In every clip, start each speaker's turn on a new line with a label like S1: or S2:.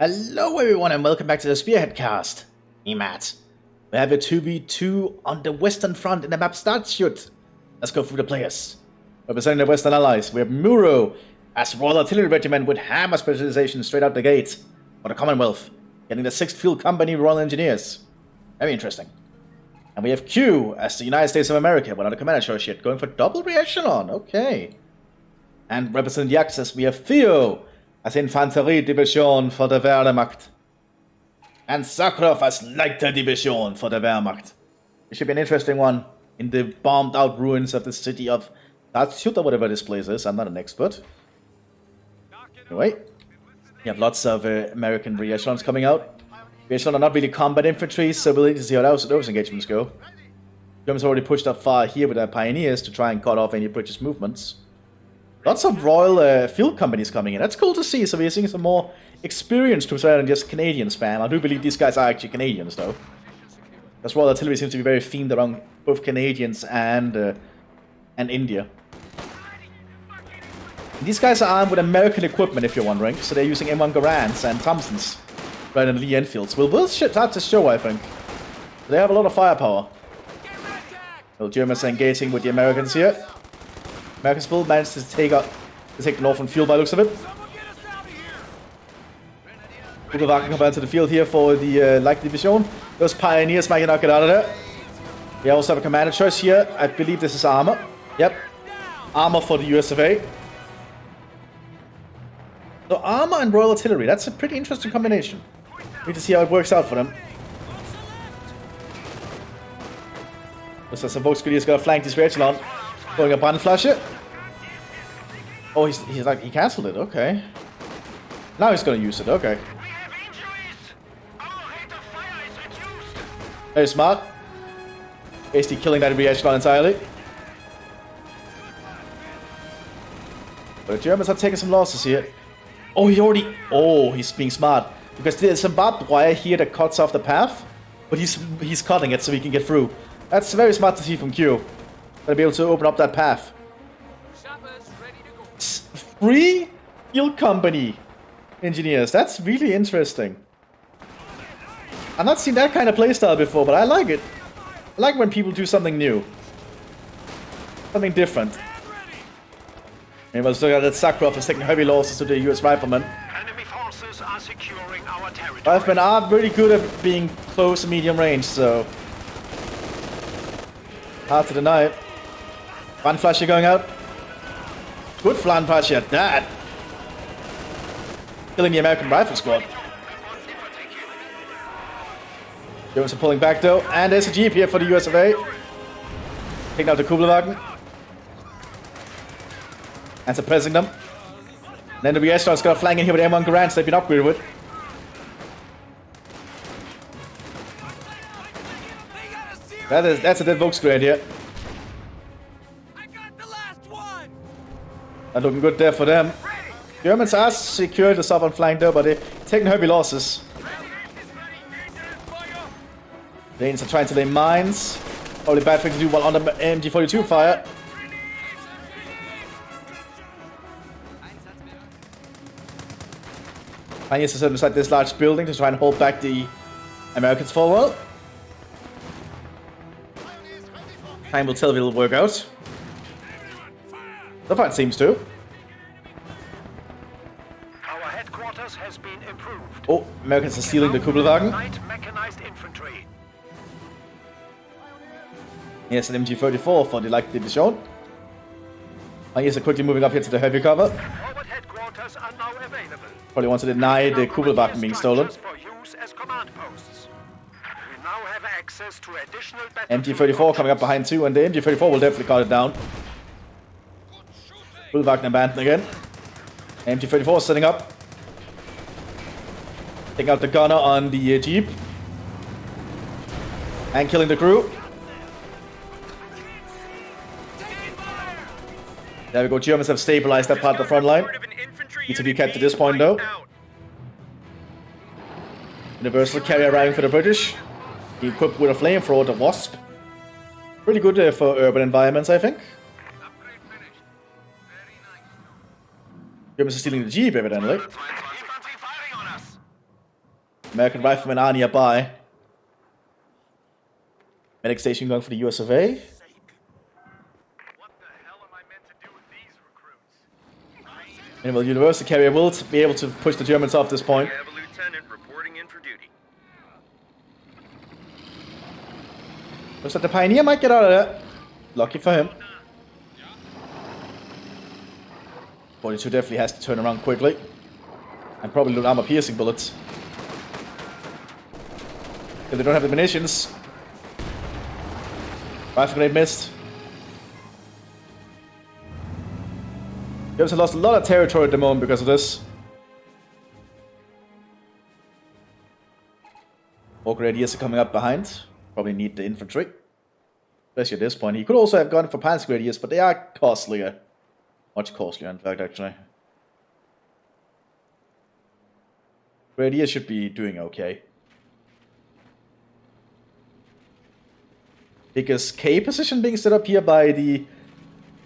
S1: Hello everyone and welcome back to the Spearhead cast. Me Matt. We have a 2v2 on the western front in the map Startshoot. Let's go through the players. Representing the western allies, we have Muro as Royal Artillery Regiment with hammer specialization straight out the gate. For the Commonwealth, getting the 6th Field Company Royal Engineers. Very interesting. And we have Q as the United States of America without a commander choice yet, going for double re-echelon. Okay. And representing the Axis, we have Theo as Infanterie Division for the Wehrmacht. And Sakharov as Leiter Division for the Wehrmacht. It should be an interesting one in the bombed out ruins of the city of Startshoot or whatever this place is. I'm not an expert. Anyway, you have lots of American re-echelons coming out. Re-echelon are not really combat infantry, so we'll need to see how those engagements go. Germans already pushed up far here with their pioneers to try and cut off any British movements. Lots of Royal Field Companies coming in. That's cool to see. So we're seeing some more experienced troops rather than just Canadian spam. I do believe these guys are actually Canadians, though. Because Royal Artillery seems to be very themed around both Canadians and India. And these guys are armed with American equipment, if you're wondering. So they're using M1 Garands and Thompsons rather than Lee Enfields. We'll start to show, I think. They have a lot of firepower. Well, Germans are engaging with the Americans here. Americans will manage to take the northern field by the looks of it. Kugelwagen come out to the field here for the Light Division. Those pioneers might not get out of there. We also have a commander choice here. I believe this is armor. Yep. Armor for the US of A. So armor and Royal Artillery. That's a pretty interesting combination. Need to see how it works out for them. Looks like some Volksgrenadiers got to flank this echelon. Going a Brandflasche. Oh, he's like, he cancelled it, okay. Now he's gonna use it, okay. Very smart. Basically killing that re-echelon entirely. But the Germans are taking some losses here. Oh, he's being smart. Because there's some barbed wire here that cuts off the path. But he's cutting it so he can get through. That's very smart to see from Q. Gonna be able to open up that path. 3 Field Company engineers. That's really interesting. I've not seen that kind of playstyle before, but I like it. I like when people do something new. Something different. Maybe let's look at that Sakharov is taking heavy losses to the US riflemen.
S2: Enemy forces are securing our territory.
S1: Riflemen are really good at being close and medium range, so hard to deny it. Brandflasche going out. Good Brandflasche at that. Killing the American rifle squad. Germans are pulling back though, and there's a Jeep here for the US of A. Taking out the Kugelwagen. And suppressing them. And then the re-echelon's got a flank in here with M1 Garands they've been upgraded with. That's a dead Volksgrenadier here. Not looking good there for them. Germans are secured the southern flank though, but they're taking heavy losses. Danes are trying to lay mines. Probably bad thing to do while under MG42 fire. Pioneers are set inside this large building to try and hold back the Americans for a while. Time will tell if it'll work out. So far it seems to.
S2: Our headquarters has been improved.
S1: Oh, Americans are stealing the Kugelwagen.
S2: Light mechanized infantry.
S1: Here's an MG34 for the Light Division. Pioneers are quickly moving up here to the heavy cover.
S2: Forward headquarters are now available.
S1: Probably wants to deny the Kugelwagen being stolen.
S2: For use as command posts. We now have access to additional
S1: MG34 coming up behind too, and the MG34 will definitely cut it down. Kugelwagen abandoned again. MG34 setting up. Taking out the gunner on the Jeep. And killing the crew. There we go, Germans have stabilized that part of the front line. Need to be kept at this point though. Universal carrier arriving for the British. Equipped with a flamethrower, the Wasp. Pretty good for urban environments, I think. Germans are stealing the Jeep, evidently. American riflemen are nearby. Medic station going for the US of A.
S2: What the hell am I meant to do with these recruits?
S1: Minimal University carrier will be able to push the Germans off this point.
S2: I have a lieutenant reporting in for duty.
S1: Looks like the Pioneer might get out of there. Lucky for him. 42 definitely has to turn around quickly. And probably load armor piercing bullets. If they don't have the munitions. Rifle grenade missed. Germans have lost a lot of territory at the moment because of this. More grenadiers are coming up behind. Probably need the infantry. Especially at this point. He could also have gone for panzer grenadiers, but they are costlier. Much costlier, in fact, actually. Grenadiers should be doing okay. Biggest K position being set up here by the...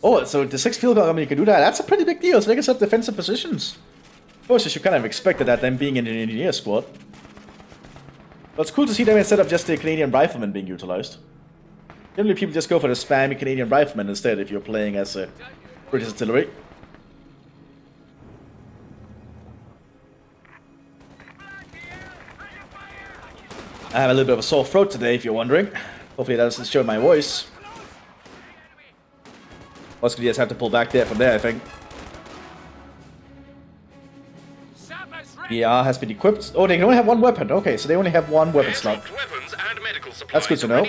S1: Oh, so the 6th Field Company can do that. That's a pretty big deal, so they can set up defensive positions. Of course, you should kind of expected that, them being in an engineer squad. But it's cool to see them instead of just the Canadian Riflemen being utilized. Generally, people just go for the spammy Canadian Riflemen instead if you're playing as a British artillery. I have a little bit of a sore throat today, if you're wondering. Hopefully that doesn't show my voice. Musketeers have to pull back there from there, I think. BAR has been equipped. Oh, they can only have one weapon. Okay, so they only have one weapon slot. That's good to know.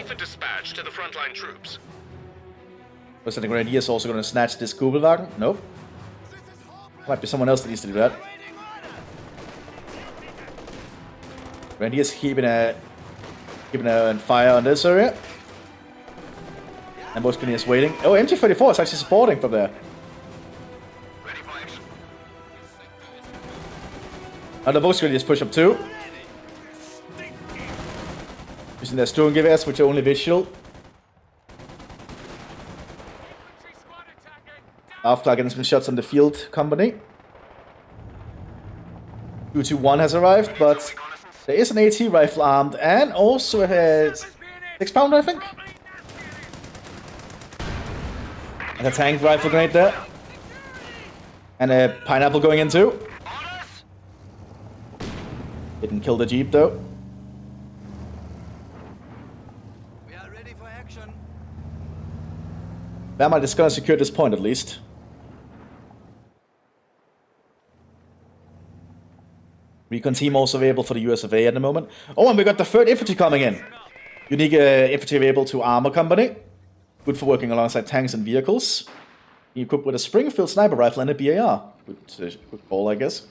S1: Was the Grenadiers also going to snatch this Kugelwagen? Nope. Might be someone else that needs to do that. Grenadiers keeping a fire on this area. And most Grenadiers waiting. Oh, MG34 is actually supporting from there. Now the Volksgrenadiers push up too. Using their Sturmgewehrs, which are only visual. After getting some shots on the field company. 221 has arrived, but there is an AT rifle armed and also a 6-pounder, I think. And a tank rifle grenade there. And a pineapple going in too. Didn't kill the Jeep though.
S3: We are ready for action.
S1: Wehrmacht is gonna secure this point at least. Recon team also available for the US of A at the moment. Oh, and we got the 3rd infantry coming in. Unique infantry available to armor company. Good for working alongside tanks and vehicles. Equipped with a Springfield sniper rifle and a BAR. Good call, I guess.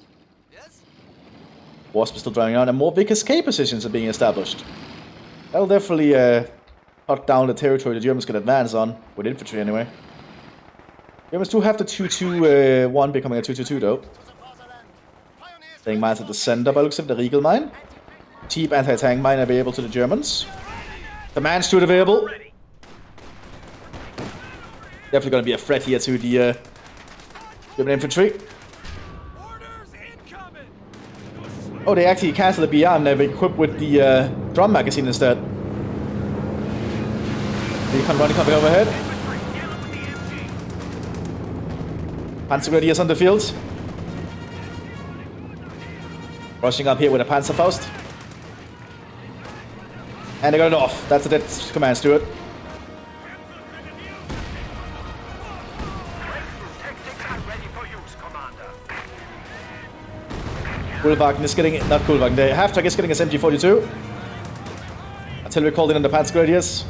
S1: Wasp is still driving around, and more Vickers K positions are being established. That'll definitely cut down the territory the Germans can advance on, with infantry anyway. Germans do have the 221 becoming a 222 though. Staying mines at the center by looks of the Riegel mine. Cheap anti-tank mine available to the Germans. The Manstute available. Definitely going to be a threat here to the German infantry. Oh, they actually cancelled the BR and they've equipped with the drum magazine instead. Recon running coming overhead. Panzer Grenadiers on the field. Rushing up here with a Panzerfaust. And they got it off. That's a dead command, Stuart. Kugelwagen is getting... Not Kugelwagen. They have to, I guess, getting his MG42. Artillery called in on the Panzer Grenadiers.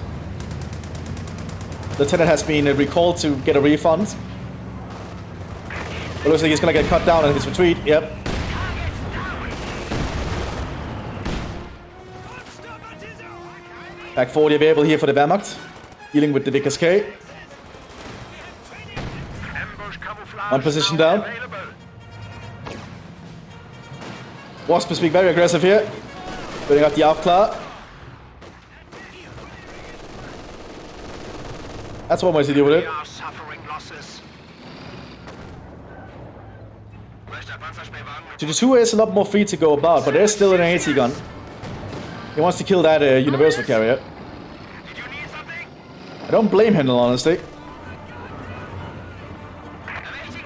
S1: Lieutenant has been recalled to get a refund. It looks like he's going to get cut down in his retreat. Yep. Back 40 available here for the Wehrmacht. Dealing with the Vickers K. One position down. Wasp is being very aggressive here. Building up the Aufklar. That's one way to deal with it. 222 is a lot more free to go about, but there's still an AT gun. He wants to kill that universal carrier.
S2: Did you need something?
S1: I don't blame him, in all honesty.
S2: Awaiting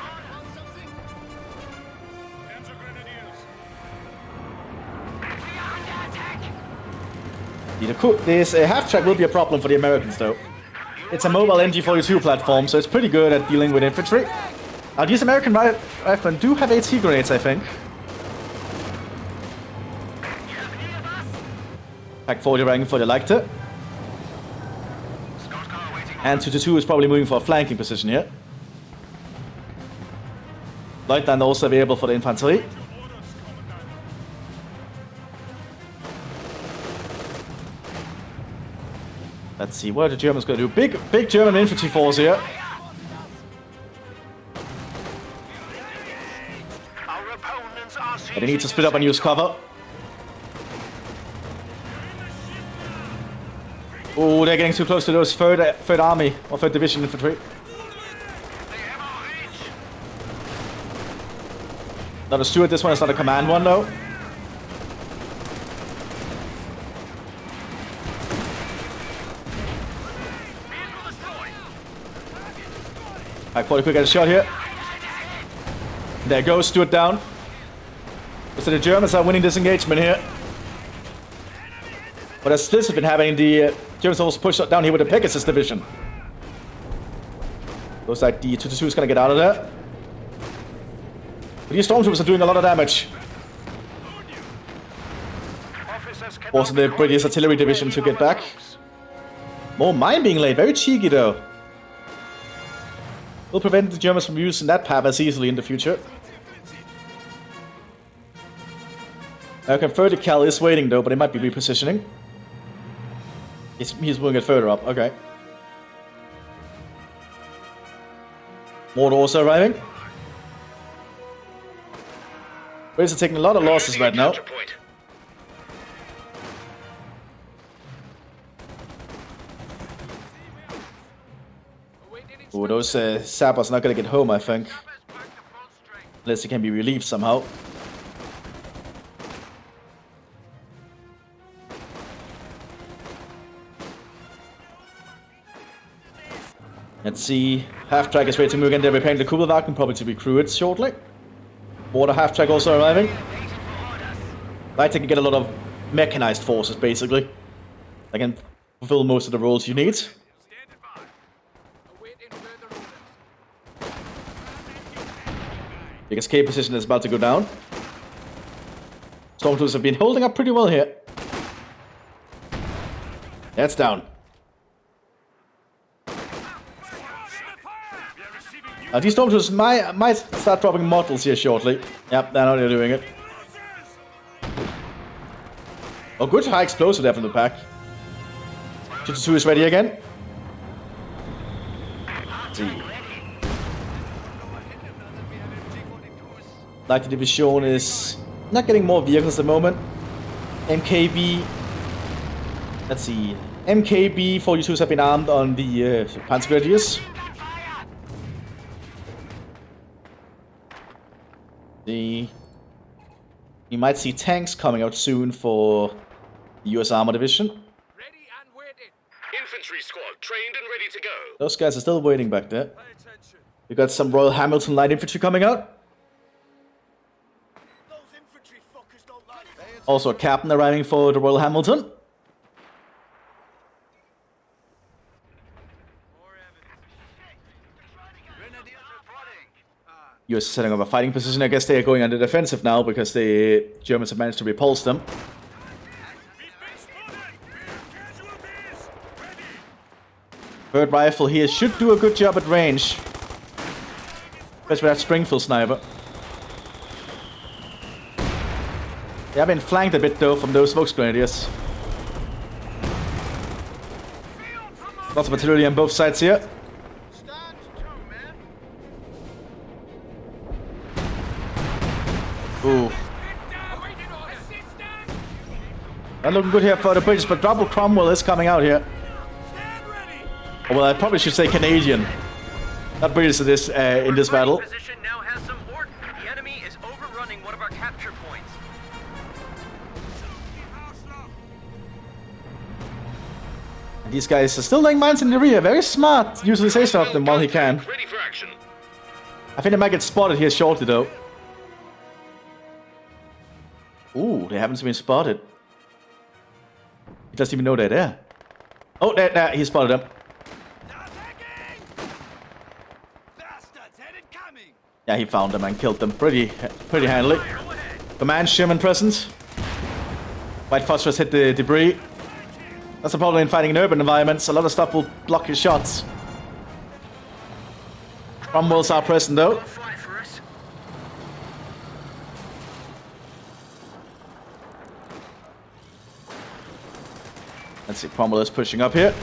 S2: orders.
S1: This half-track will be a problem for the Americans, though. It's a mobile MG42 platform, so it's pretty good at dealing with infantry. Now, these American riflemen do have AT grenades, I think. Pack 40 ranking for the liked it. And 222 is probably moving for a flanking position here. Lieutenant also available for the infantry. Let's see, what are the Germans going to do? Big German infantry force here.
S2: Our opponents are
S1: But they need to split up and use cover. Oh, they're getting too close to those third army or 3rd division infantry. Not a Stuart, this one is not a command one though. Pack 40 quick get a shot here. There goes Stuart down. So the Germans are winning this engagement here. But as this has been happening, the Germans also pushed down here with the Pegasus division. Looks like the 222 is going to get out of there. But these stormtroopers are doing a lot of damage. Forcing the British artillery division to get back. More mine being laid, very cheeky though. Will prevent the Germans from using that path as easily in the future. American 30 cal is waiting though, but it might be repositioning. He's moving it further up, okay. More also arriving. British are taking a lot of losses right now. Oh, those sappers are not gonna get home, I think. Unless they can be relieved somehow. Let's see. Half-track is ready to move again. They're repairing the Kugelwagen, probably to recruit it shortly. Water half-track also arriving. Like they can get a lot of mechanized forces, basically. They can fulfill most of the roles you need. Big escape position is about to go down. Stormtroopers have been holding up pretty well here. That's down. These Stormtroopers might start dropping models here shortly. Yep, I know they're doing it. Oh, good high explosive there from the pack. 222 is ready again. Let's see. Like the division is not getting more vehicles at the moment. MKB. Let's see. MKB 42s have been armed on the Panzergrenadiers. You might see tanks coming out soon for the US Armor Division.
S2: Ready and waiting. Infantry squad trained and ready to go.
S1: Those guys are still waiting back there. We got some Royal Hamilton Light Infantry coming out. Also a captain arriving for the Royal Hamilton. US is setting up a fighting position. I guess they are going on the defensive now because the Germans have managed to repulse them. Third rifle here should do a good job at range. Especially with that Springfield sniper. They have been flanked a bit though from those Volks Grenadiers. Lots of artillery on both sides here. Ooh. Not looking good here for the British, but Double Cromwell is coming out here. Oh, well, I probably should say Canadian. Not British in this battle.
S4: Position now has some order. The enemy is overrunning one of our capture points.
S1: These guys are still laying mines in the rear. Very smart utilization of them while he can.
S5: Ready for action.
S1: I think they might get spotted here shortly, though. Ooh, they haven't been spotted. He doesn't even know they're there. Oh, there, he spotted them. Yeah, he found them and killed them pretty handily. Command Sherman present. White phosphorus hit the debris. That's the problem in fighting in urban environments. A lot of stuff will block your shots. Cromwells are present though. Let's see, Cromwell is pushing up here.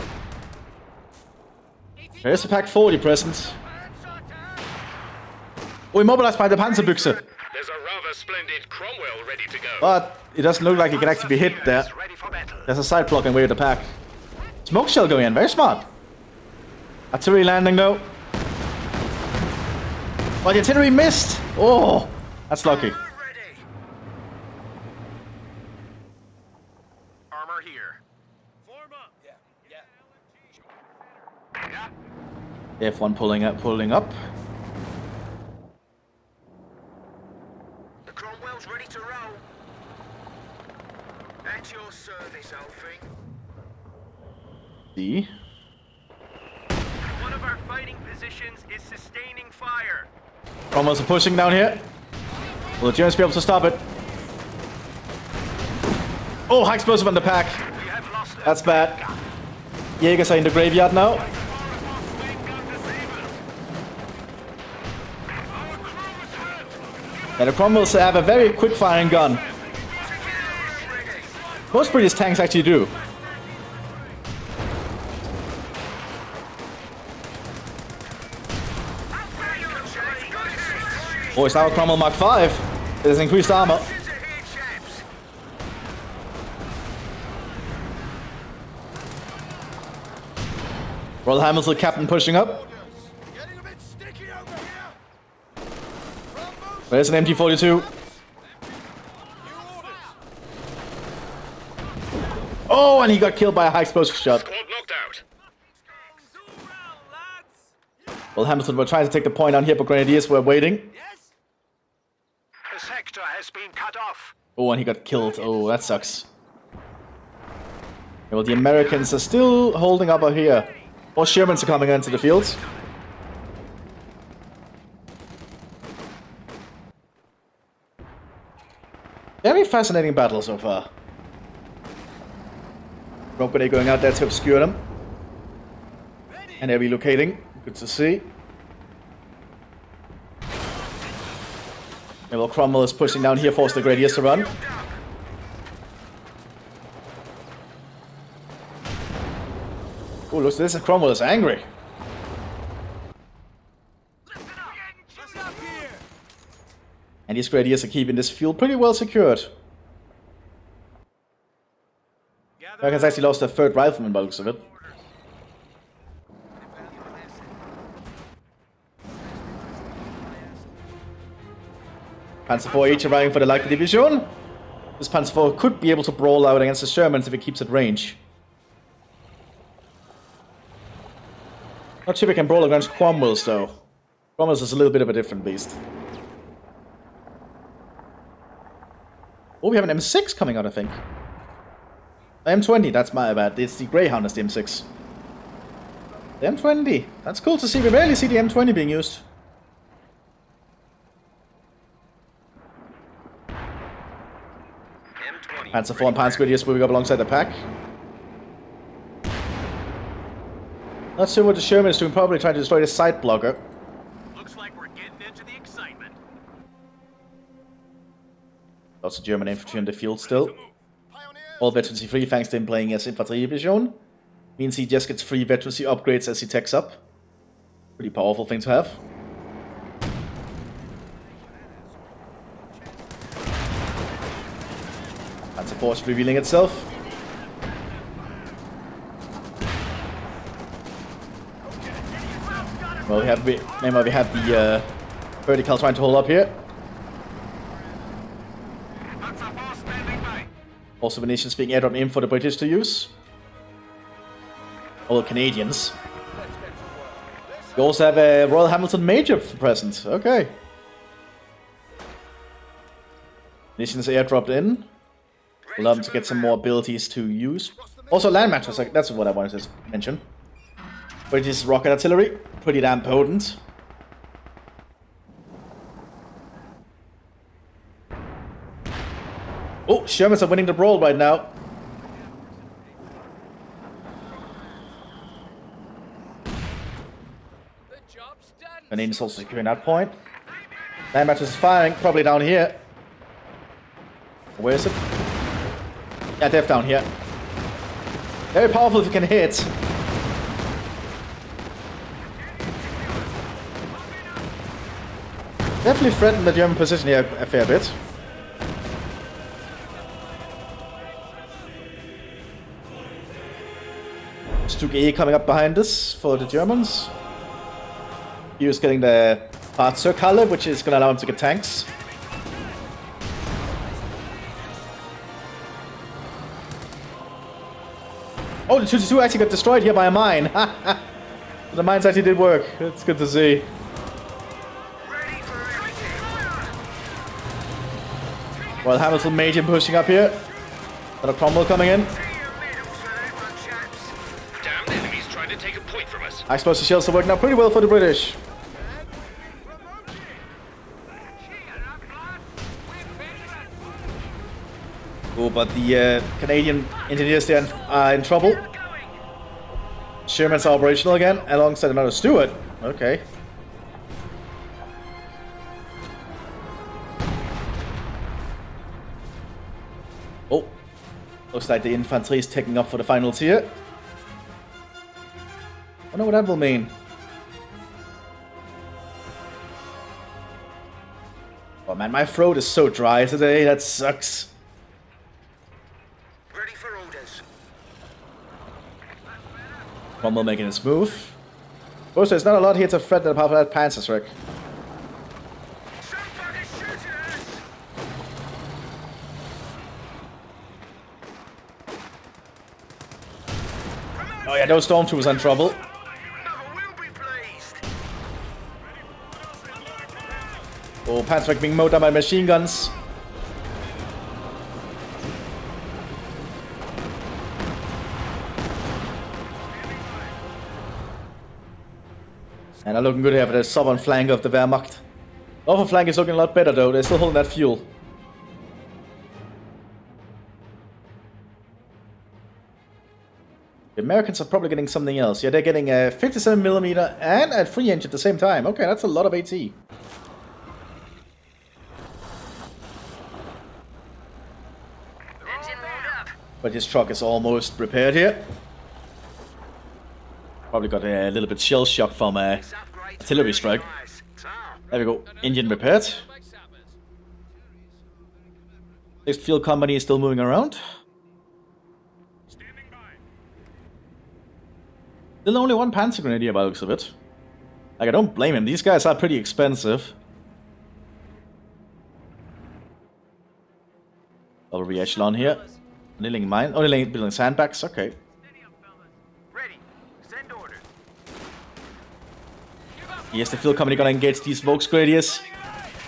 S1: There's a pack 40 present. Oh, immobilized by the Panzerbüchse.
S5: There's a rather splendid Cromwell ready to go.
S1: But it doesn't look like he can actually be hit there. There's a side blocking way with the pack. Smoke shell going in, very smart. Artillery landing though. Oh, the artillery missed. Oh, that's lucky.
S2: Armor here.
S3: Form up.
S2: Yeah.
S1: F1 pulling up.
S2: The Cromwell's ready to roll. At your service, Alfie.
S1: D.
S4: One of our fighting positions is sustaining fire.
S1: Cromwells are pushing down here. Will the Germans be able to stop it? Oh, high explosive on the pack.
S2: We have lost
S1: That's bad. Jaegers are in the graveyard now. And the Cromwells have a very quick firing gun. Most British tanks actually do. Oh, it's now a Cromwell Mark 5. There's increased armor. Royal Hamilton captain pushing up.
S3: Getting a bit sticky over here.
S1: There's an MG42. Oh, and he got killed by a high explosive shot.
S5: Squad knocked out.
S1: Well, Hamilton were trying to take the point on here, but Grenadiers were waiting.
S3: Yes.
S2: The sector has been cut off.
S1: Oh, and he got killed. Oh, that sucks. Yeah, well, the Americans are still holding up here. More Shermans are coming into the fields. Very fascinating battle so far. Rogue Grenade going out there to obscure them. And they're relocating. Good to see. Yeah, well, Cromwell is pushing down here, force the Grenadiers to run. Oh, look, this is Cromwell is angry. And these Grenadiers are keeping this field pretty well secured. Americans actually lost their third rifleman by the looks of it. Panzer IV H arriving for the Light Division. This Panzer IV could be able to brawl out against the Shermans if it keeps at range. Not sure if it can brawl against Cromwell's though. Cromwell's is a little bit of a different beast. Oh, we have an M6 coming out, I think. M20, that's my bad. It's the Greyhound as the M6. The M20. That's cool to see. We rarely see the M20 being used.
S4: M20.
S1: Panzer IV and Panzer Grenadiers moving up alongside the pack. Not sure what the Sherman is doing. Probably trying to destroy the side blocker.
S4: Looks like we're getting into the excitement.
S1: Lots of German infantry in the field still. All veterancy free thanks to him playing as Infantry Division. Means he just gets free veterancy upgrades as he techs up. Pretty powerful thing to have. Panzer IV is revealing itself. Well, we have the vertical trying to hold up here. Also, munitions being airdropped in for the British to use. All Canadians. We also have a Royal Hamilton Major present. Okay. Missions airdropped in. Allow them to get some more abilities to use. Also land matches, that's what I wanted to mention. British rocket artillery, pretty damn potent. Oh, Shermans are winning the brawl right now. Canadians also securing that point. Land matches is firing, probably down here. Where is it? Yeah, def down here. Very powerful if you can hit. Definitely threaten the German position here a fair bit. Stuke E coming up behind us for the Germans. He was getting the Fahrzeughalle, which is going to allow him to get tanks. Oh, the 222 actually got destroyed here by a mine. The mines actually did work. It's good to see. Well, Hamilton Major pushing up here. Got a Cromwell coming in.
S5: Damn enemies trying to take a point from us.
S1: Explosive shells are working out pretty well for the British. Oh, but the Canadian engineers there are in trouble. Sherman's operational again, alongside another Stuart. Okay. Oh, looks like the infantry is taking up for the finals here. I wonder what that will mean. Oh man, my throat is so dry today. That sucks.
S2: Ready for orders.
S1: Cromwell making his move. Also, there's not a lot here to threaten apart from that Panzerschreck.
S2: Somebody's shooting us!
S1: Oh yeah, those stormtroopers are in trouble.
S2: Mother will be pleased.
S1: Oh, Panzerschreck being mowed down by machine guns. And they're looking good here for the southern flank of the Wehrmacht. Northern flank is looking a lot better though, they're still holding that fuel. The Americans are probably getting something else. Yeah, they're getting a 57mm and a 3-inch at the same time. Okay, that's a lot of AT.
S2: Engine load up.
S1: But his truck is almost repaired here. Probably got a little bit shell shock from a artillery strike. There we go, engine repaired. Next field company is still moving around. Still only one Panzer Grenadier by the looks of it. Like, I don't blame him, these guys are pretty expensive. Double re-echelon here. Nailing mine, only building sandbags, okay. Yes, the field company gonna engage these Volksgrenadiers.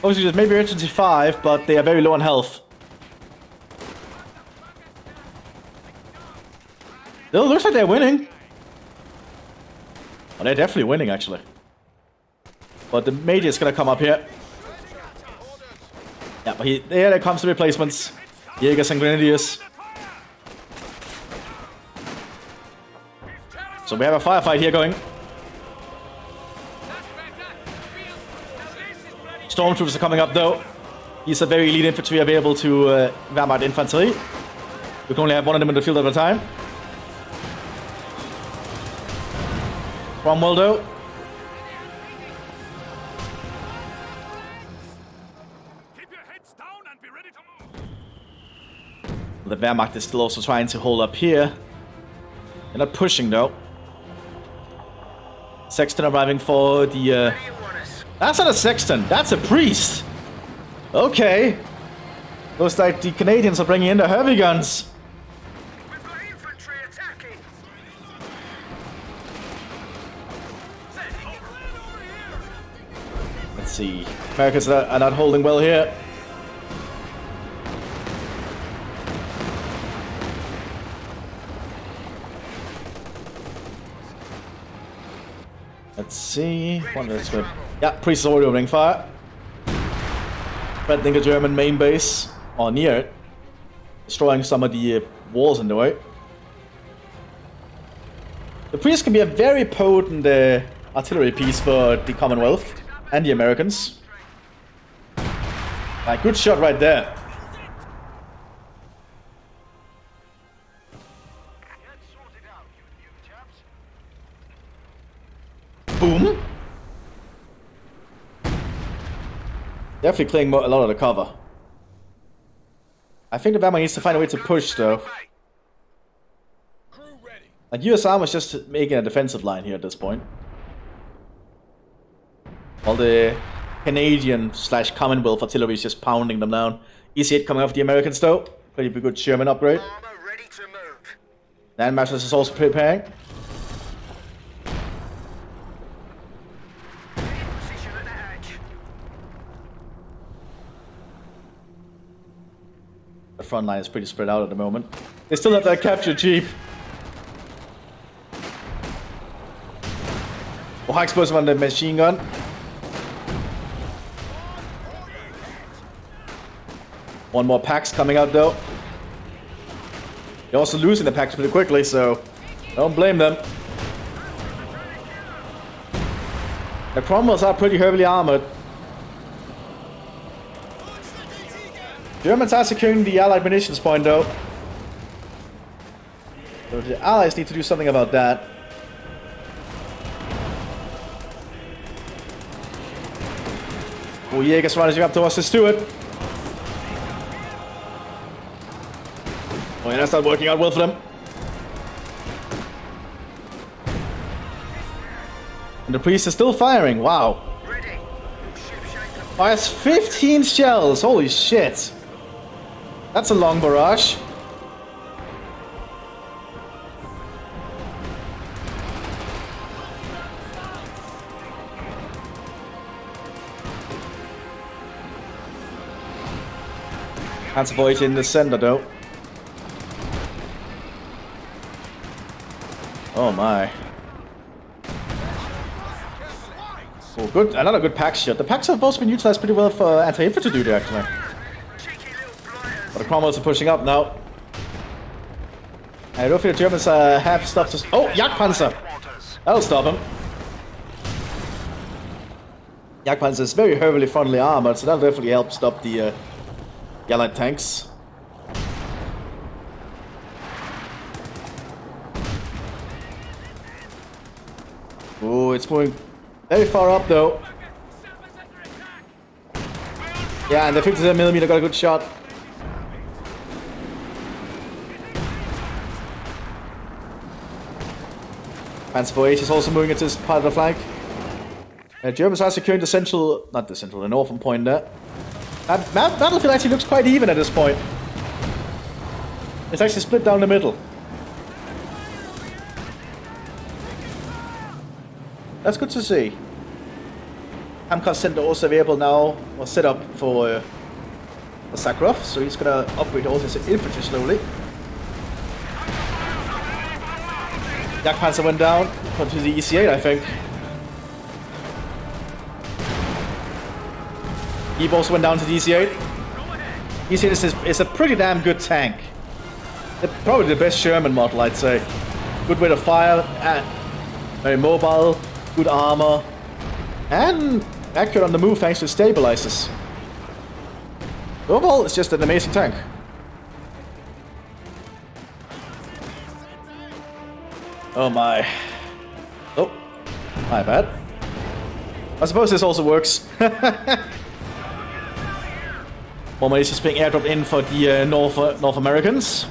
S1: Volksgrenadiers maybe urgency 5, but they are very low on health. Still looks like they're winning. Oh, they're definitely winning, actually. But the Major is gonna come up here. Yeah, but there comes the replacements. Jägers and Grenadiers. So we have a firefight here going. Stormtroopers are coming up though. These are very elite infantry available to Wehrmacht infantry. We can only have one of them in the field at a time. Cromwell though.
S3: Keep your heads down and be ready to move.
S1: The Wehrmacht is still also trying to hold up here. They're not pushing though. Sexton arriving for the... That's not a sexton, that's a priest! Okay. Looks like the Canadians are bringing in the heavy guns.
S2: We've got infantry attacking.
S1: Let's see. Americans are not holding well here. Let's see. Yeah, Priest is already opening fire. Threatening the German main base, or near it. Destroying some of the walls in the way. The Priest can be a very potent artillery piece for the Commonwealth and the Americans. Good shot right there. Boom. Definitely clearing a lot of the cover. I think the Wehrmacht needs to find a way to push though. Like US Armor's just making a defensive line here at this point. All the Canadian / Commonwealth artillery is just pounding them down. EC8 coming off the Americans though. Pretty good Sherman upgrade. Landmasters is also preparing. The front line is pretty spread out at the moment. They still have that captured jeep. Oh, high explosive on the machine gun. One more PAX coming out though. They're also losing the PAX pretty quickly, so don't blame them. The Cromwells are pretty heavily armored. Germans are securing the Allied munitions point though. So the Allies need to do something about that. Oh, Jaeger's rising up towards the Stuart. Oh yeah, that's not working out well for them. And the Priest is still firing, wow. Fires 15 shells, holy shit. That's a long barrage. Can't avoid in the center though. Oh my. Oh, good. Another good pack shot. The packs have both been utilized pretty well for anti-infantry duty actually. But the Cromwells are pushing up now. I don't think the Germans have stuff to... Oh, Jagdpanzer! That'll stop him. Jagdpanzer is very heavily frontally armored, so that'll definitely help stop the Allied tanks. Oh, it's moving very far up though. Yeah, and the 57mm got a good shot. Panzer IV is also moving into this part of the flank. Germans are securing the central, not the central, the northern point there. That battlefield actually looks quite even at this point. It's actually split down the middle. That's good to see. Hamcast Center also available now, or set up for Sakharov, so he's gonna upgrade all his infantry slowly. Jagdpanzer went down to the EC8, I think. Eve also went down to the EC8. EC8 is a pretty damn good tank. Probably the best Sherman model, I'd say. Good way to fire, very mobile, good armor, and accurate on the move thanks to stabilizers. Overall, it's just an amazing tank. Oh my. Oh, my bad. I suppose this also works. More money is just being airdropped in for the North Americans.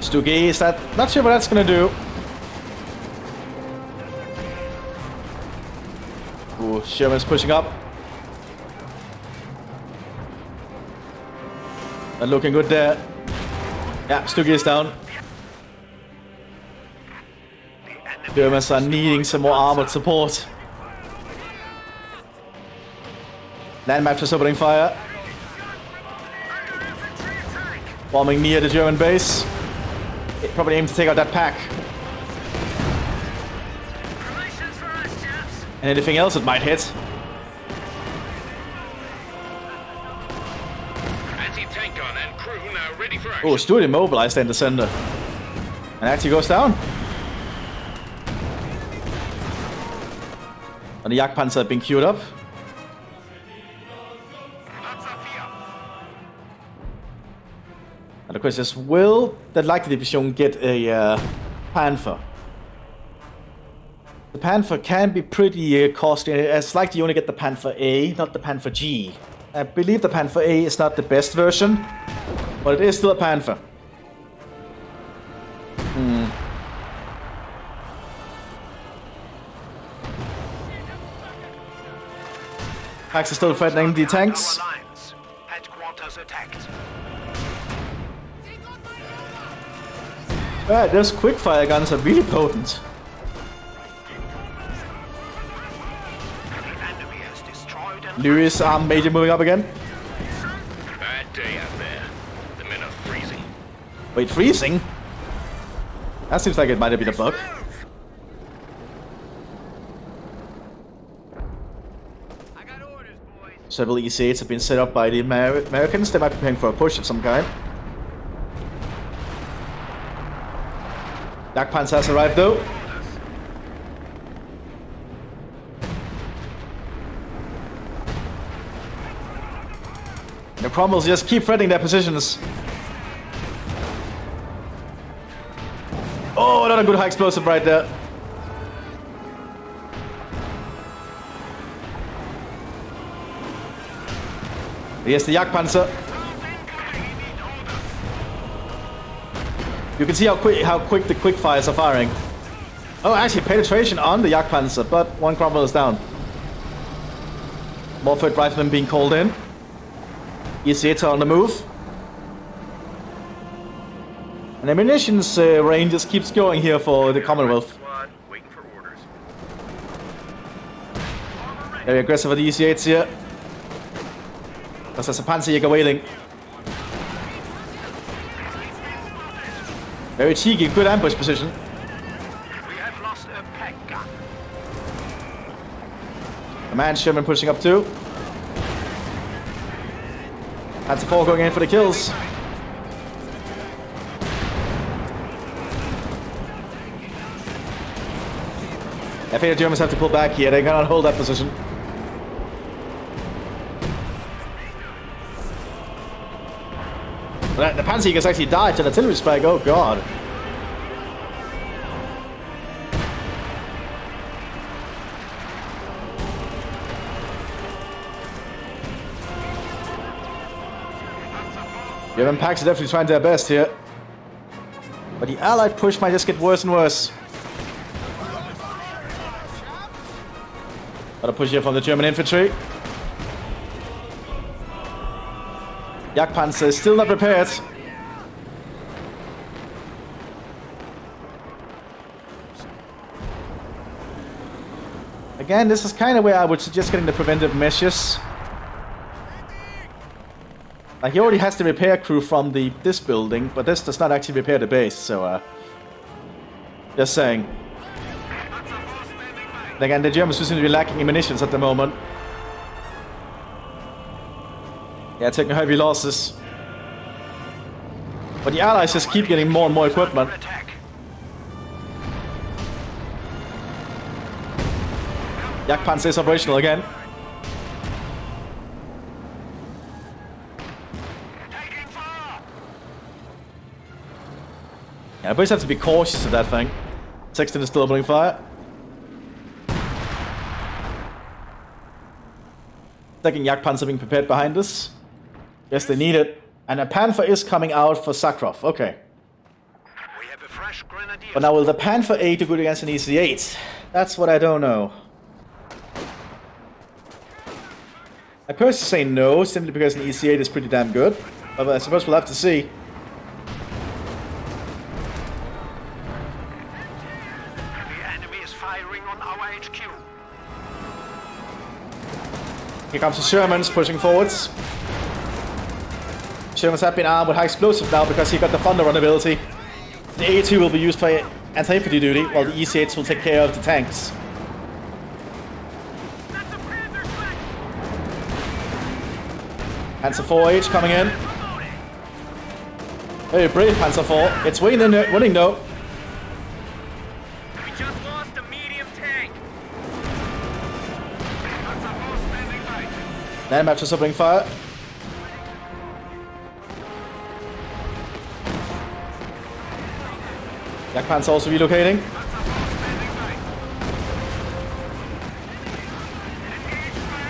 S1: Stuge, is that... Not sure what that's gonna do. Ooh, Sherman's pushing up. Not looking good there. Yeah, Stuge is down. Germans are needing some more armored support. Landmaps is opening fire. Bombing near the German base. It probably aims to take out that pack. And anything else it might hit.
S5: Anti-tank gun and crew now ready for action.
S1: Oh, Stuart immobilized in the center. And actually goes down. And the Jagdpanzer have been queued up. And the question is, will the Light Division get a Panther? The Panther can be pretty costly. It's like you only get the Panther A, not the Panther G. I believe the Panther A is not the best version, but it is still a Panther. Packs are still threatening the tanks.
S2: Headquarters attacked.
S1: Alright, those quickfire guns are really potent. Lewis arm major moving up again.
S5: Bad day out there. The men are freezing.
S1: Wait, freezing? That seems like it might have been a bug.
S4: I got orders, boys.
S1: Several EC8s have been set up by the Americans. They might be preparing for a push of some kind. Jagdpanzer has arrived though. The Cromwells just keep threatening their positions. Oh, another good high explosive right there. Here's the Jagdpanzer. You can see how quick the quick fires are firing. Oh, actually penetration on the Jagdpanzer, but one Cromwell is down. More third riflemen being called in. EC8 are on the move. And ammunitions range just keeps going here for the Commonwealth.
S4: Squad, waiting for orders.
S1: Very aggressive with the EC8s here. There's a Panzerjäger waiting. Very cheeky, good ambush position.
S2: We have lost a pack gun.
S1: Command Sherman pushing up too. Panzer 4 going in for the kills. I think the Germans have to pull back here. They cannot hold that position. But the Panzerjägers actually died to an artillery strike. Oh god. German packs are definitely trying their best here. But the Allied push might just get worse and worse. Got a push here from the German infantry. Jagdpanzer is still not prepared. Again, this is kind of where I would suggest getting the preventive measures. Like, he already has the repair crew from this building, but this does not actually repair the base, so just saying. And again, the Germans seem to be lacking in munitions at the moment. Yeah, taking heavy losses. But the Allies just keep getting more and more equipment. Jagdpanzer is operational again. Yeah, I always have to be cautious of that thing. Sexton is still opening fire. Second Jagdpanzer being prepared behind us. Yes, they need it. And a Panther is coming out for Sakharov. Okay.
S2: We have a fresh grenadier.
S1: But now will the Panther A do good against an EC8? That's what I don't know. I personally say no, simply because an EC8 is pretty damn good. But I suppose we'll have to see.
S2: The
S1: Here comes the Shermans pushing forwards. Shermans have been armed with high explosive now because he got the Thunder Run ability. The A2 will be used for anti-infantry duty, while the EC8s will take care of the tanks. Panzer 4H coming in. Very brave Panzer 4. It's winning though.
S4: We just lost a medium tank.
S1: Landmaps is opening fire. Jagdpanzer also relocating.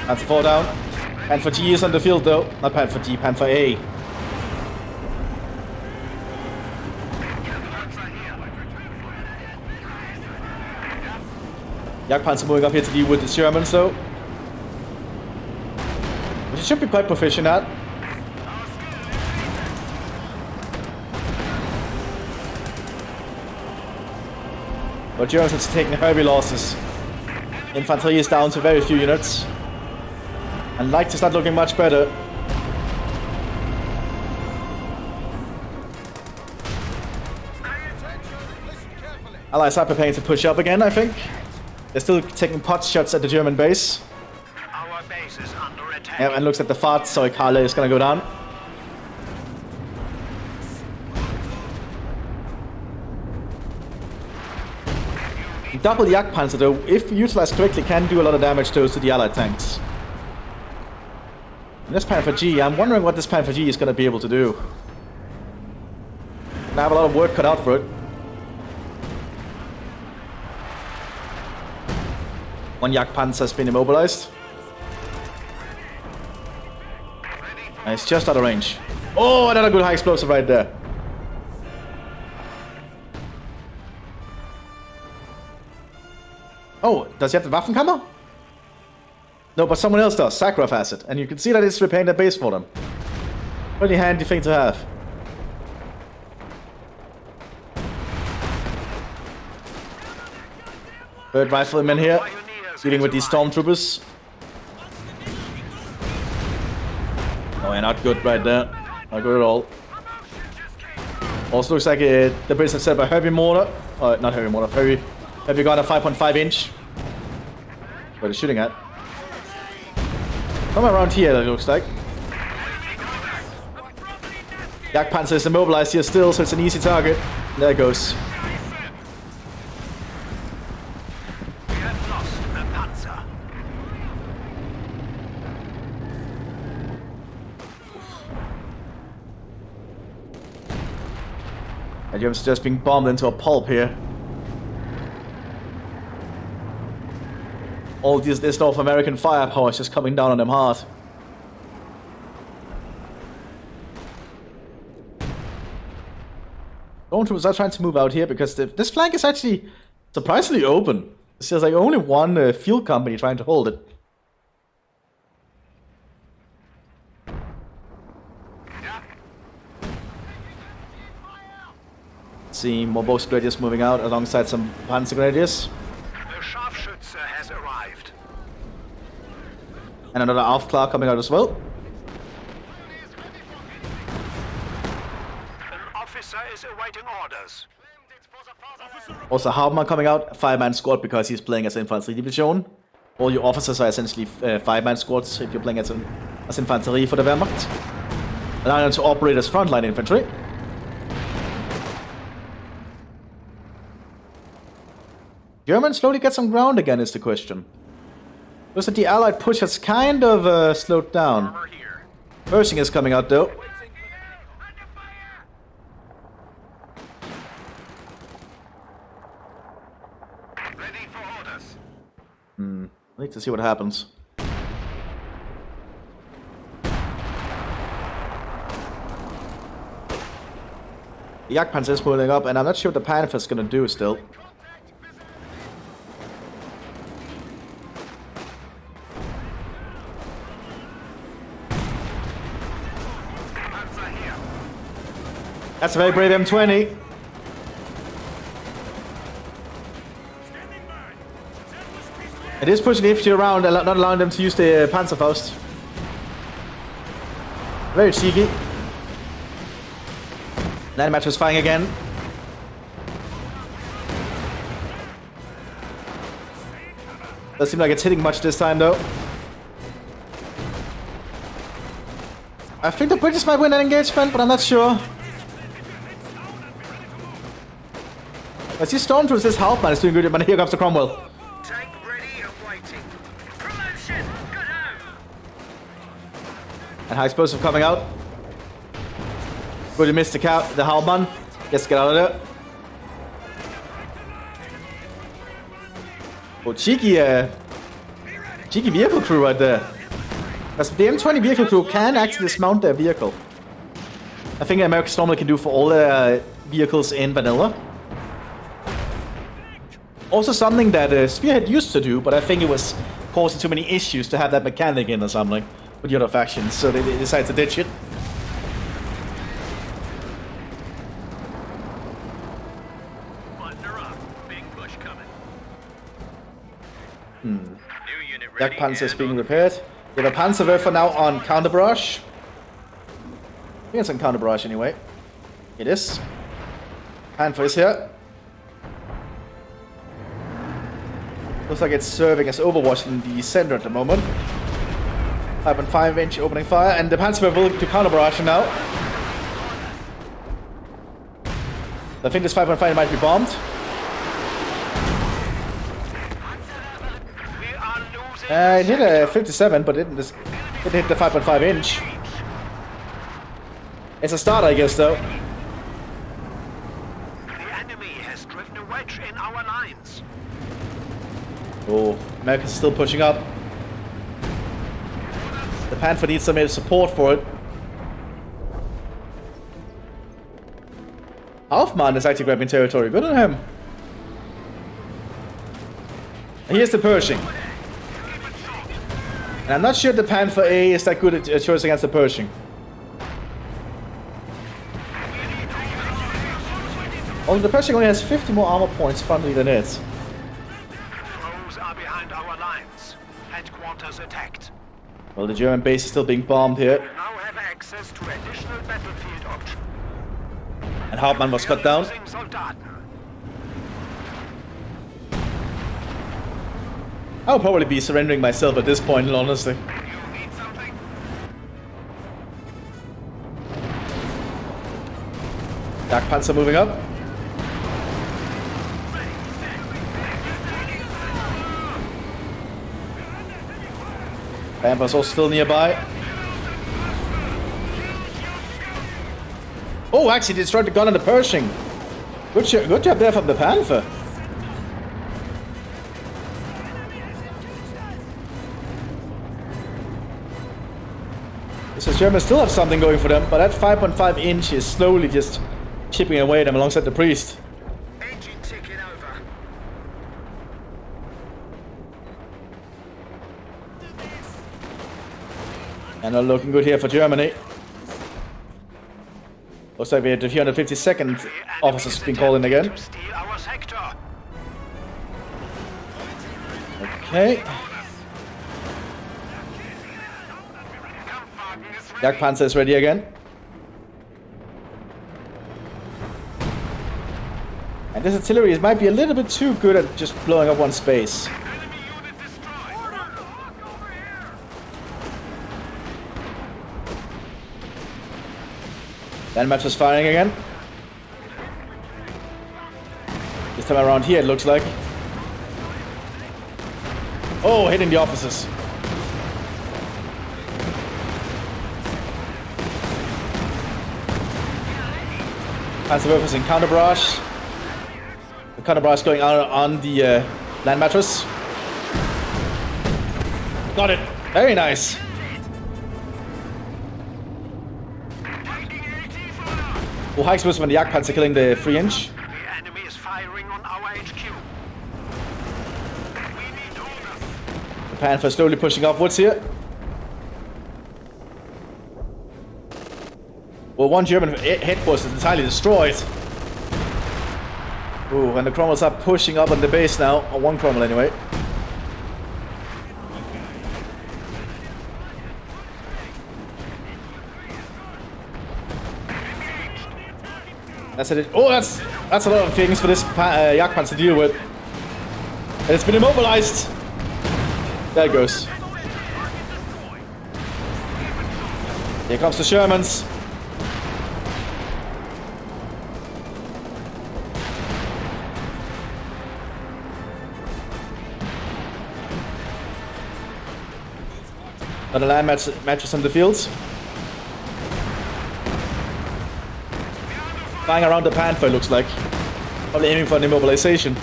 S1: Panzer 4 down. Panther G is on the field though. Not Panther G, Panther A. Jagdpanzer moving up here to deal with the Germans though. Which it should be quite proficient at. But Germans are taking heavy losses. Infantry is down to very few units. And Light is not looking much better. Allies are preparing to push up again, I think. They're still taking pot shots at the German base.
S2: Our base is under attack.
S1: Yeah, and looks like the fart, so Karle is gonna go down. Double Jagdpanzer though, if utilized correctly, can do a lot of damage to the Allied tanks. And this Panther G, I'm wondering what this Panther G is going to be able to do. I have a lot of work cut out for it. One Jagdpanzer has been immobilized. And it's just out of range. Oh, another good high explosive right there. Oh, does he have the Waffenkammer? No, but someone else does. Sakharov has it. And you can see that it's repairing the base for them. Really handy thing to have. Third rifleman here. Dealing with these stormtroopers. Oh, yeah, not good right there. Not good at all. Also looks like the base is set by heavy mortar. Not heavy mortar, heavy gun, a 5.5 inch. What are they shooting at? Somewhere around here, that looks like. Jagdpanzer is immobilized here still, so it's an easy target. There it goes.
S2: We have lost the Panzer.
S1: And Germans just being bombed into a pulp here. All this North American firepower is just coming down on them hard. Stormtroopers are trying to move out here because this flank is actually surprisingly open. There's like only one field company trying to hold it. See more Box Grenadiers moving out alongside some Panzer Grenadiers.
S2: The Scharfschütze has arrived.
S1: And another Aufklar coming out as well.
S2: An officer is awaiting orders.
S1: Also Hauptmann coming out, 5-man squad because he's playing as Infanterie Division. All your officers are essentially 5-man squads if you're playing as Infanterie for the Wehrmacht. Allowing them to operate as frontline infantry. Germans slowly get some ground again is the question. Looks like the Allied push has kind of slowed down. Pershing is coming out though.
S2: Ready for orders.
S1: I need to see what happens. The Jagdpanzer is moving up, and I'm not sure what the Panther is going to do still. That's a very brave M20. It is pushing the infantry around, not allowing them to use the Panzerfaust. Very cheeky. Land match was firing again. Doesn't seem like it's hitting much this time though. I think the British might win that engagement, but I'm not sure. I see Stormtroopers, this Hauptmann is doing good, but here comes the Cromwell.
S2: Tank ready and waiting. Promotion! Good home!
S1: And high explosive coming out. Good, you missed the Hauptmann. Gets to get out of there. Oh, cheeky vehicle crew right there. Because the M20 vehicle crew can actually dismount their vehicle. I think Americans normally can do for all their vehicles in vanilla. Also something that Spearhead used to do, but I think it was causing too many issues to have that mechanic in or something with the other factions, so they decided to ditch it.
S4: Button her up. Big push coming.
S1: Hmm.
S4: New unit
S1: Yak
S4: ready.
S1: Panzer is
S4: and
S1: being
S4: on-
S1: repaired. We have a Panzerwerfer now on counter barrage. I think it's on counter barrage anyway. It is. Panzer is here. Looks like it's serving as Overwatch in the center at the moment. 5.5-inch opening fire, and the Panzerwerfer will to counter barrage now. I think this 5.5 might be bombed.
S2: We are losing.
S1: It hit a 57, but it didn't hit the 5.5-inch. It's a start, I guess, though.
S2: The enemy has driven a wedge in our lines.
S1: Oh, America's still pushing up. The Panther needs some support for it. Halfman is actually grabbing territory. Good on him. And here's the Pershing. And I'm not sure the Panther A is that good at choice against the Pershing. Although the Pershing only has 50 more armor points frontally than it.
S2: Foes are behind our lines. Headquarters attacked.
S1: Well, the German base is still being bombed here.
S2: We now have access to additional battlefield options.
S1: And Hauptmann was cut down.
S2: Losing Soldaten.
S1: I'll probably be surrendering myself at this point, honestly.
S2: You need something?
S1: Dark Panzer moving up. Panthers also still nearby. Oh, actually destroyed the gun on the Pershing. Good job there from the Panther. So Germans still have something going for them, but that 5.5 inch is slowly just chipping away at them alongside the priest.
S2: Engine ticking over.
S1: And not looking good here for Germany. Looks like we have the 352nd officers being called in again.
S2: To steal our sector.
S1: Okay. Yak Panzer is ready again. And this artillery might be a little bit too good at just blowing up one space. Land match is firing again. This time around here it looks like. Oh, hitting the officers. Panzerwerfers in counter barrage. The counter barrage going out on the land mattress. Got it. Very nice. Oh, high explosive on the Yak Panzer killing the 3-inch.
S2: The enemy is firing on our HQ. We need orders.
S1: The Panther slowly pushing upwards here. Well, one German headquarters is entirely destroyed. Ooh, and the Cromwells are pushing up on the base now. Or one Cromwell anyway. That's it. Oh, that's a lot of things for this Jagdpanzer to deal with. And it's been immobilized. There it goes. Here comes the Shermans. Got a land mattress on the fields. Flying around the Panther, looks like. Probably aiming for an immobilization.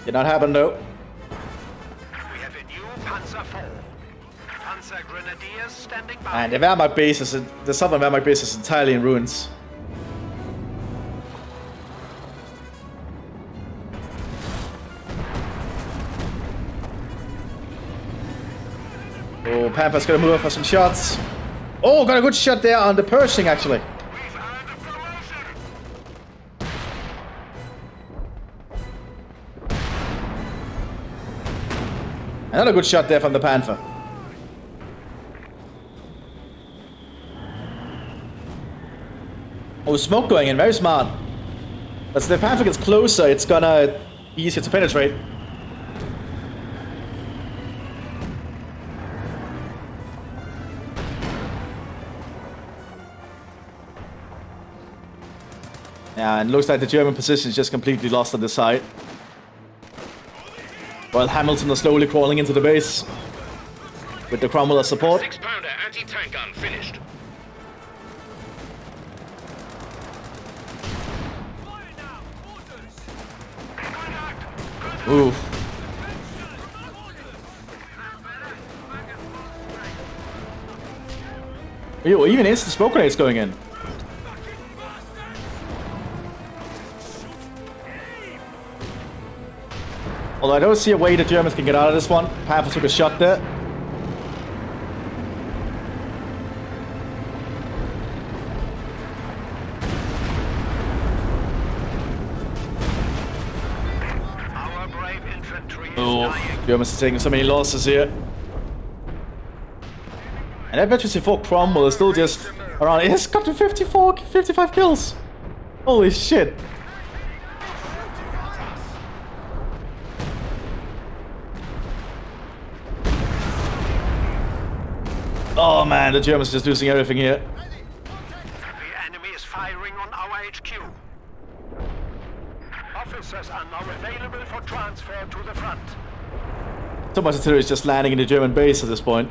S1: Did not happen though.
S2: We have a new Panzer IV. Panzer Grenadiers standing by.
S1: And the Wehrmacht base is the southern Wehrmacht base is entirely in ruins. Oh, Panther's gonna move up for some shots. Oh, got a good shot there on the Pershing actually.
S2: We've earned a promotion.
S1: Another good shot there from the Panther. Oh, smoke going in, very smart. As the Panther gets closer, it's gonna be easier to penetrate. Yeah, and it looks like the German position is just completely lost on this side. While Hamilton is slowly crawling into the base. With the Cromwell as support.
S5: 6-pounder anti-tank gun finished.
S1: Oof. Ew, even instant smoke grenades going in. Although I don't see a way the Germans can get out of this one. Panther took a shot there.
S2: Our brave infantry is
S1: Oh,
S2: dying.
S1: Germans are taking so many losses here. And that veteran C4 Cromwell is still just around. It's got to 55 kills. Holy shit. Oh man, the Germans are just losing everything here.
S2: The enemy is firing on our HQ. Officers are now available for transfer to the front.
S1: So much artillery is just landing in the German base at this point.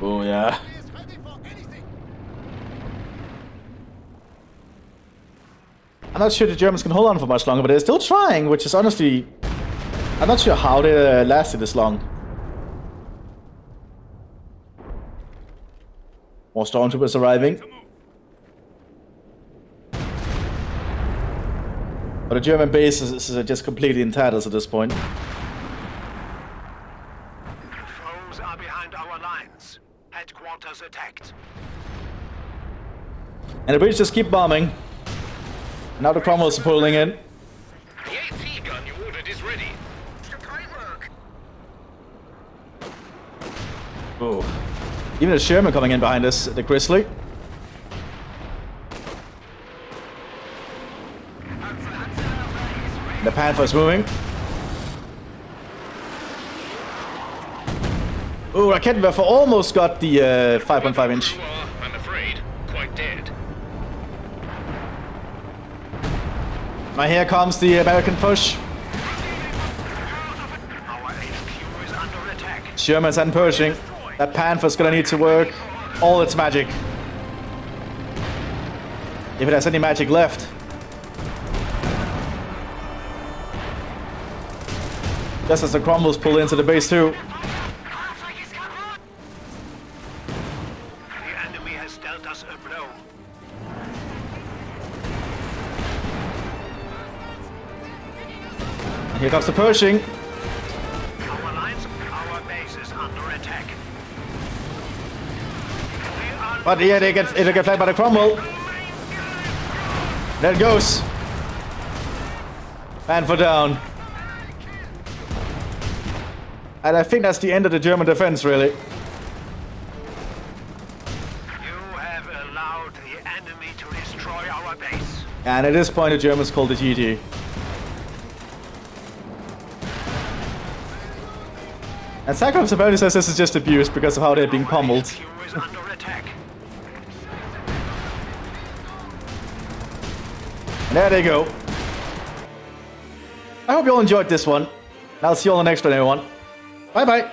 S1: Oh yeah. I'm not sure the Germans can hold on for much longer, but they're still trying, which is honestly... I'm not sure how they lasted this long. More stormtroopers arriving. But the German base is just completely entitled at this point.
S2: Foes are behind our lines. Headquarters attacked.
S1: And the British just keep bombing. Now the Cromwell's pulling in.
S5: The AT gun you ordered is ready.
S1: Oh. Even a Sherman coming in behind us, the Grizzly. The Panther's moving. Oh, Raketwerfer almost got the 5.5 inch.
S5: You are, I'm afraid, quite dead.
S1: Now here comes the American push.
S2: Our HQ is under attack.
S1: Sherman's and Pershing. That Panther's gonna need to work all its magic. If it has any magic left. Just as the Cromwells pull into the base too.
S2: The enemy has dealt us a blow.
S1: And here comes the Pershing.
S2: Our lines, our base is under attack.
S1: But yeah, they get flanked by the Cromwell. There it goes. Man for down. And I think that's the end of the German defense, really.
S2: You have allowed the enemy to destroy our base.
S1: And at this point, the Germans called it GG. And Cyclops apparently says this is just abuse because of how they're being pummeled.
S2: HQ is under attack.
S1: And there they go. I hope you all enjoyed this one. I'll see you all in the next one, everyone. Bye bye.